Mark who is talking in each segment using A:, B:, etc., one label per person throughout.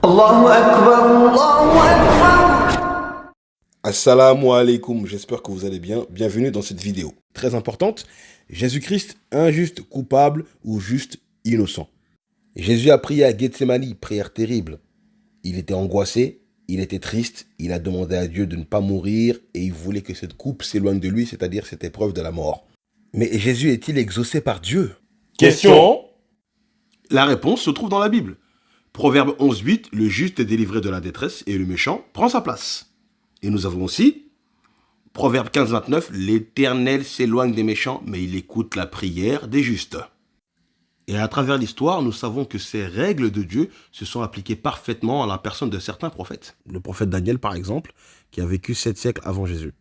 A: Allahu Akbar, Allahu Akbar.
B: Assalamu alaikum, j'espère que vous allez bien. Bienvenue dans cette vidéo. Très importante, Jésus-Christ injuste, coupable ou juste innocent. Jésus a prié à Gethsémani, prière terrible. Il était angoissé, il était triste, il a demandé à Dieu de ne pas mourir et il voulait que cette coupe s'éloigne de lui, c'est-à-dire cette épreuve de la mort. Mais Jésus est-il exaucé par Dieu?
C: Question.
B: La réponse se trouve dans la Bible. Proverbe 11.8, le juste est délivré de la détresse et le méchant prend sa place. Et nous avons aussi Proverbe 15.29, l'Éternel s'éloigne des méchants, mais il écoute la prière des justes. Et à travers l'histoire, nous savons que ces règles de Dieu se sont appliquées parfaitement à la personne de certains prophètes. Le prophète Daniel, par exemple, qui a vécu 7 siècles avant Jésus.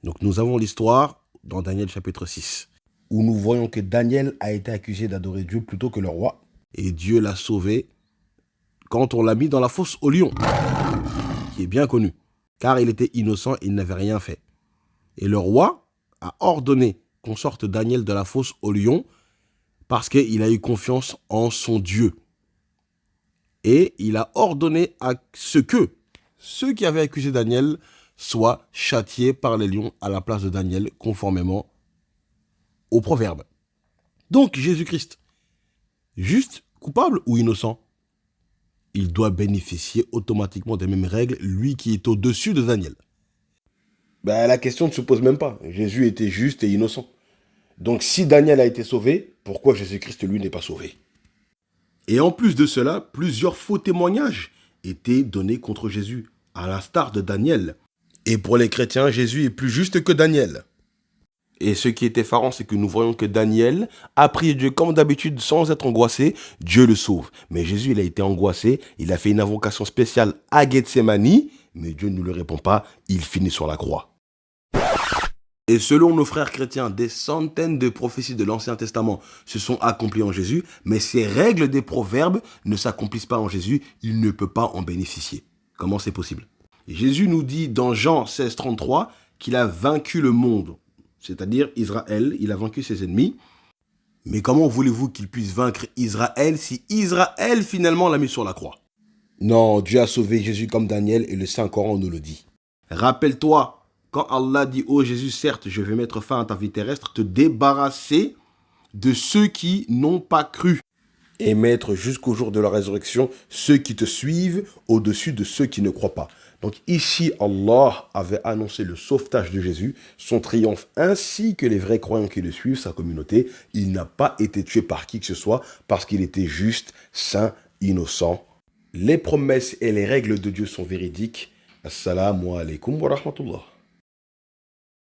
B: Donc nous avons l'histoire dans Daniel chapitre 6, où nous voyons que Daniel a été accusé d'adorer Dieu plutôt que le roi. Et Dieu l'a sauvé quand on l'a mis dans la fosse au lion, qui est bien connu, car il était innocent et il n'avait rien fait. Et le roi a ordonné qu'on sorte Daniel de la fosse au lion parce qu'il a eu confiance en son Dieu. Et il a ordonné à ce que ceux qui avaient accusé Daniel soient châtiés par les lions à la place de Daniel, conformément au proverbe. Donc Jésus-Christ, juste, coupable ou innocent? Il doit bénéficier automatiquement des mêmes règles, lui qui est au-dessus de Daniel. La question ne se pose même pas. Jésus était juste et innocent. Donc si Daniel a été sauvé, pourquoi Jésus-Christ, lui, n'est pas sauvé? Et en plus de cela, plusieurs faux témoignages étaient donnés contre Jésus, à l'instar de Daniel. Et pour les chrétiens, Jésus est plus juste que Daniel. Et ce qui est effarant, c'est que nous voyons que Daniel a prié Dieu comme d'habitude sans être angoissé. Dieu le sauve. Mais Jésus, il a été angoissé. Il a fait une invocation spéciale à Gethsémani. Mais Dieu ne lui répond pas. Il finit sur la croix. Et selon nos frères chrétiens, des centaines de prophéties de l'Ancien Testament se sont accomplies en Jésus. Mais ces règles des proverbes ne s'accomplissent pas en Jésus. Il ne peut pas en bénéficier. Comment c'est possible? Jésus nous dit dans Jean 16.33 qu'il a vaincu le monde. C'est-à-dire Israël, il a vaincu ses ennemis. Mais comment voulez-vous qu'il puisse vaincre Israël si Israël finalement l'a mis sur la croix? Non, Dieu a sauvé Jésus comme Daniel et le Saint-Coran nous le dit. Rappelle-toi, quand Allah dit « Oh Jésus, certes, je vais mettre fin à ta vie terrestre, te débarrasser de ceux qui n'ont pas cru et mettre jusqu'au jour de la résurrection ceux qui te suivent au-dessus de ceux qui ne croient pas. » Donc ici, Allah avait annoncé le sauvetage de Jésus, son triomphe, ainsi que les vrais croyants qui le suivent, sa communauté. Il n'a pas été tué par qui que ce soit parce qu'il était juste, saint, innocent. Les promesses et les règles de Dieu sont véridiques. Assalamu alaikum wa rahmatullah.